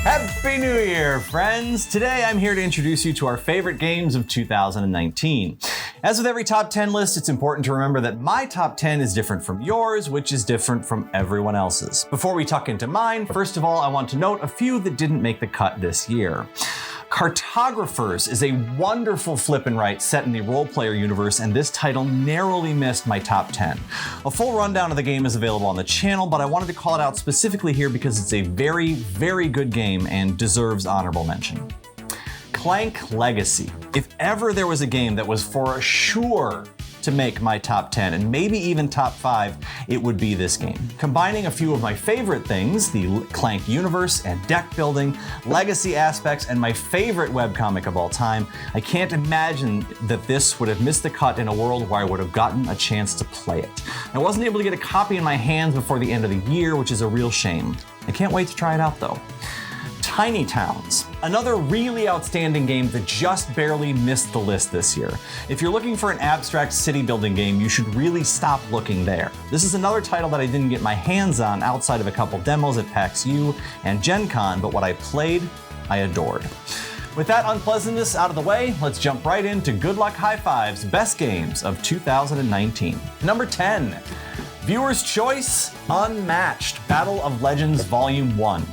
Happy New Year, friends! Today I'm here to introduce you to our favorite games of 2019. As with every top 10 list, it's important to remember that my top 10 is different from yours, which is different from everyone else's. Before we tuck into mine, first of all, I want to note a few that didn't make the cut this year. Cartographers is a wonderful flip and write set in the role-player universe, and this title narrowly missed my top 10. A full rundown of the game is available on the channel, but I wanted to call it out specifically here because it's a very, very good game and deserves honorable mention. Clank Legacy. If ever there was a game that was for sure to make my top 10 and maybe even top 5, it would be this game. Combining a few of my favorite things, the Clank universe and deck building, legacy aspects, and my favorite webcomic of all time, I can't imagine that this would have missed the cut in a world where I would have gotten a chance to play it. I wasn't able to get a copy in my hands before the end of the year, which is a real shame. I can't wait to try it out though. Tiny Towns, another really outstanding game that just barely missed the list this year. If you're looking for an abstract city building game, you should really stop looking there. This is another title that I didn't get my hands on outside of a couple demos at PAX U and Gen Con, but what I played, I adored. With that unpleasantness out of the way, let's jump right into Good Luck High Five's best games of 2019. Number 10, Viewer's Choice, Unmatched, Battle of Legends Volume 1.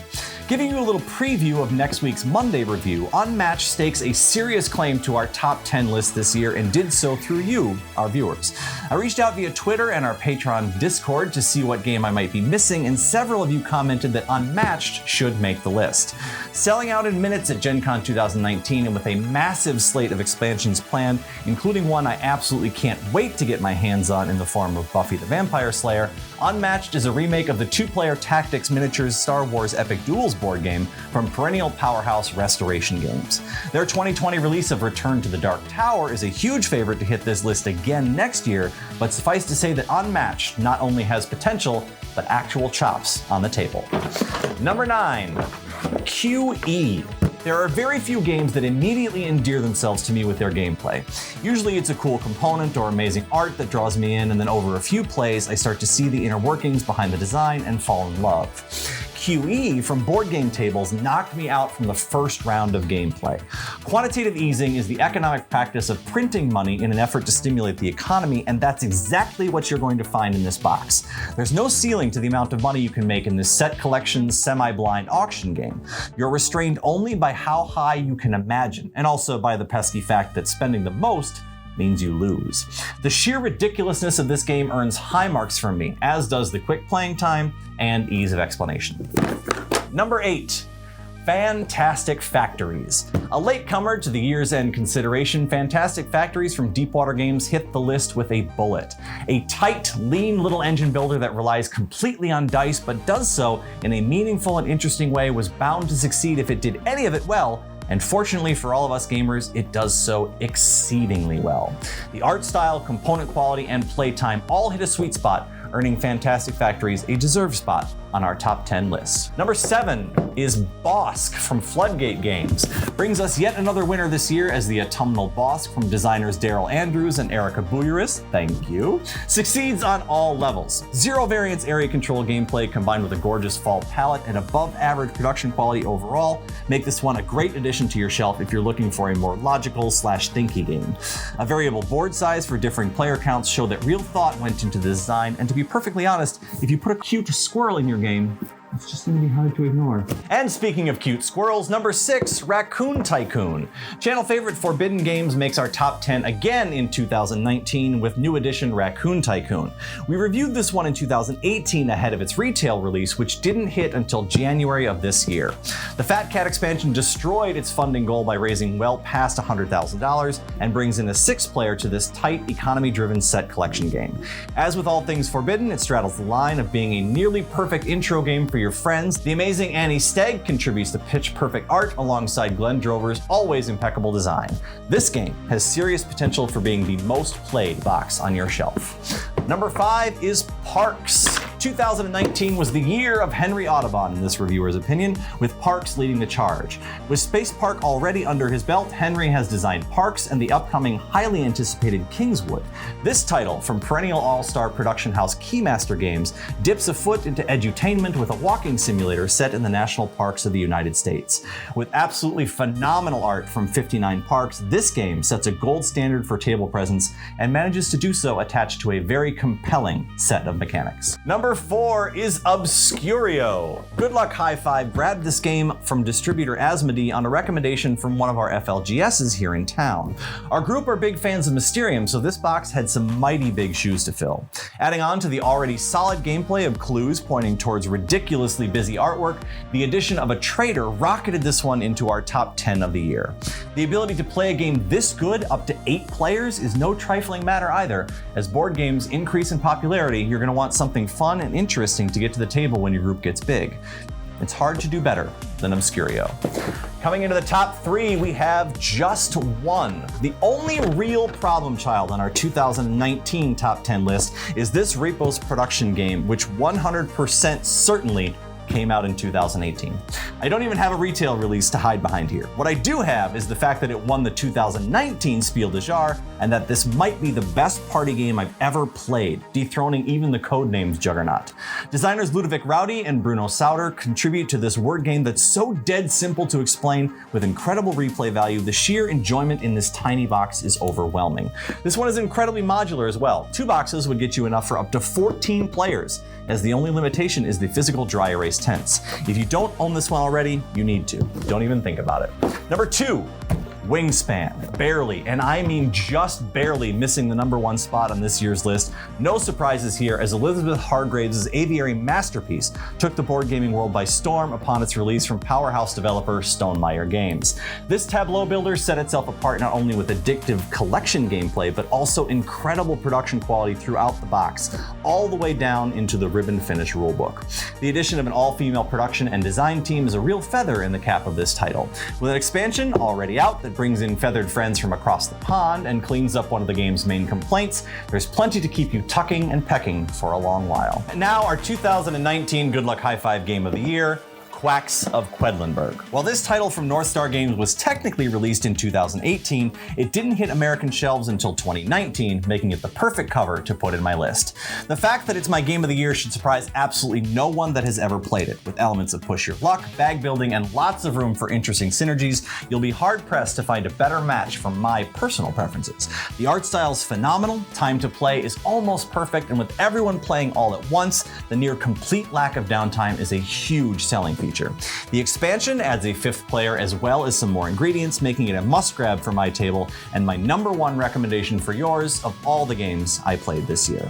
Giving you a little preview of next week's Monday review, Unmatched stakes a serious claim to our top 10 list this year and did so through you, our viewers. I reached out via Twitter and our Patreon Discord to see what game I might be missing, and several of you commented that Unmatched should make the list. Selling out in minutes at Gen Con 2019 and with a massive slate of expansions planned, including one I absolutely can't wait to get my hands on in the form of Buffy the Vampire Slayer, Unmatched is a remake of the two-player tactics miniatures Star Wars Epic Duels board game from perennial powerhouse Restoration Games. Their 2020 release of Return to the Dark Tower is a huge favorite to hit this list again next year, but suffice to say that Unmatched not only has potential, but actual chops on the table. Number 9, QE. There are very few games that immediately endear themselves to me with their gameplay. Usually it's a cool component or amazing art that draws me in, and then over a few plays I start to see the inner workings behind the design and fall in love. QE from Board Game Tables knocked me out from the first round of gameplay. Quantitative easing is the economic practice of printing money in an effort to stimulate the economy, and that's exactly what you're going to find in this box. There's no ceiling to the amount of money you can make in this set collection semi-blind auction game. You're restrained only by how high you can imagine, and also by the pesky fact that spending the most means you lose. The sheer ridiculousness of this game earns high marks from me, as does the quick playing time and ease of explanation. Number 8, Fantastic Factories. A latecomer to the year's end consideration, Fantastic Factories from Deepwater Games hit the list with a bullet. A tight, lean little engine builder that relies completely on dice but does so in a meaningful and interesting way was bound to succeed if it did any of it well, and fortunately for all of us gamers, it does so exceedingly well. The art style, component quality, and playtime all hit a sweet spot, earning Fantastic Factories a deserved spot on our top 10 list. Number 7 is Bossk from Floodgate Games. Brings us yet another winner this year as the autumnal Bossk from designers Daryl Andrews and Erica Bouyeris, thank you, succeeds on all levels. Zero variance area control gameplay combined with a gorgeous fall palette and above average production quality overall make this one a great addition to your shelf if you're looking for a more logical / thinky game. A variable board size for differing player counts show that real thought went into the design, and to be perfectly honest, if you put a cute squirrel in your game, it's just gonna be hard to ignore. And speaking of cute squirrels, number 6, Raccoon Tycoon. Channel favorite Forbidden Games makes our top 10 again in 2019 with new edition Raccoon Tycoon. We reviewed this one in 2018 ahead of its retail release, which didn't hit until January of this year. The Fat Cat expansion destroyed its funding goal by raising well past $100,000 and brings in a 6th player to this tight, economy-driven set collection game. As with all things Forbidden, it straddles the line of being a nearly perfect intro game for your friends. The amazing Annie Stagg contributes to pitch-perfect art alongside Glenn Drover's always impeccable design. This game has serious potential for being the most played box on your shelf. Number 5 is Parks. 2019 was the year of Henry Audubon in this reviewer's opinion, with Parks leading the charge. With Space Park already under his belt, Henry has designed Parks and the upcoming highly anticipated Kingswood. This title from perennial all-star production house Keymaster Games dips a foot into edutainment with a walking simulator set in the national parks of the United States. With absolutely phenomenal art from 59 Parks, this game sets a gold standard for table presence and manages to do so attached to a very compelling set of mechanics. Number 4 is Obscurio. Good Luck Hi-Fi grabbed this game from distributor Asmodee on a recommendation from one of our FLGSs here in town. Our group are big fans of Mysterium, so this box had some mighty big shoes to fill. Adding on to the already solid gameplay of clues pointing towards ridiculously busy artwork, the addition of a trader rocketed this one into our top 10 of the year. The ability to play a game this good up to 8 players is no trifling matter either. As board games increase in popularity, you're going to want something fun and interesting to get to the table when your group gets big. It's hard to do better than Obscurio. Coming into the top 3, we have Just One. The only real problem child on our 2019 top 10 list is this Repos Production game, which 100% certainly came out in 2018. I don't even have a retail release to hide behind here. What I do have is the fact that it won the 2019 Spiel des Jahres, and that this might be the best party game I've ever played, dethroning even the Codenames juggernaut. Designers Ludovic Rowdy and Bruno Sauter contribute to this word game that's so dead simple to explain with incredible replay value. The sheer enjoyment in this tiny box is overwhelming. This one is incredibly modular as well. 2 boxes would get you enough for up to 14 players, as the only limitation is the physical dry erase tents. If you don't own this one already, you need to. Don't even think about it. Number 2, Wingspan. Barely, and I mean just barely, missing the number 1 spot on this year's list. No surprises here, as Elizabeth Hargraves' aviary masterpiece took the board gaming world by storm upon its release from powerhouse developer Stonemaier Games. This tableau builder set itself apart not only with addictive collection gameplay, but also incredible production quality throughout the box, all the way down into the ribbon finish rulebook. The addition of an all-female production and design team is a real feather in the cap of this title. With an expansion already out that brings in feathered friends from across the pond and cleans up one of the game's main complaints, there's plenty to keep you tucking and pecking for a long while. And now our 2019 Good Luck Hi-Fi Game of the Year, Quacks of Quedlinburg. While this title from North Star Games was technically released in 2018, it didn't hit American shelves until 2019, making it the perfect cover to put in my list. The fact that it's my game of the year should surprise absolutely no one that has ever played it. With elements of push your luck, bag building, and lots of room for interesting synergies, you'll be hard-pressed to find a better match for my personal preferences. The art style's phenomenal, time to play is almost perfect, and with everyone playing all at once, the near complete lack of downtime is a huge selling feature. The expansion adds a 5th player as well as some more ingredients, making it a must-grab for my table and my number 1 recommendation for yours of all the games I played this year.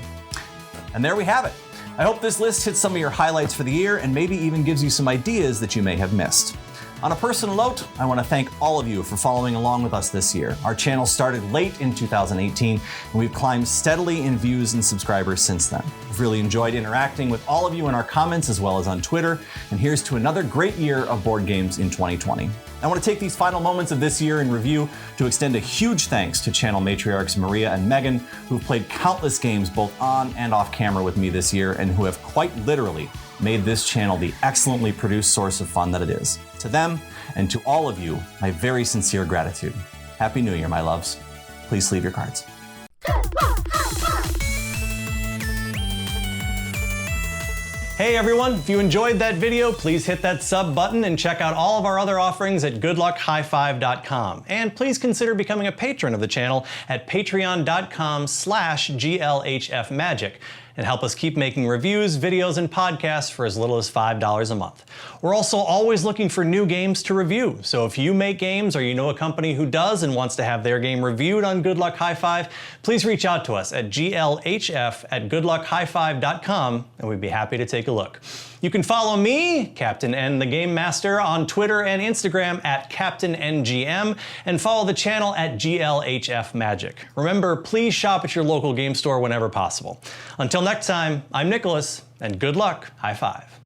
And there we have it. I hope this list hits some of your highlights for the year and maybe even gives you some ideas that you may have missed. On a personal note, I want to thank all of you for following along with us this year. Our channel started late in 2018, and we've climbed steadily in views and subscribers since then. I've really enjoyed interacting with all of you in our comments as well as on Twitter, and here's to another great year of board games in 2020. I want to take these final moments of this year in review to extend a huge thanks to channel matriarchs Maria and Megan, who've played countless games both on and off camera with me this year, and who have quite literally made this channel the excellently produced source of fun that it is. To them, and to all of you, my very sincere gratitude. Happy New Year, my loves. Please sleeve your cards. Hey everyone, if you enjoyed that video, please hit that sub button and check out all of our other offerings at goodluckhighfive.com. And please consider becoming a patron of the channel at patreon.com/GLHFmagic and help us keep making reviews, videos, and podcasts for as little as $5 a month. We're also always looking for new games to review, so if you make games or you know a company who does and wants to have their game reviewed on Good Luck Hi-Five, please reach out to us at glhf@goodluckhighfive.com and we'd be happy to take a look. You can follow me, Captain N the Game Master, on Twitter and Instagram at CaptainNGM, and follow the channel at GLHF Magic. Remember, please shop at your local game store whenever possible. Until next time, I'm Nicholas, and good luck, high five.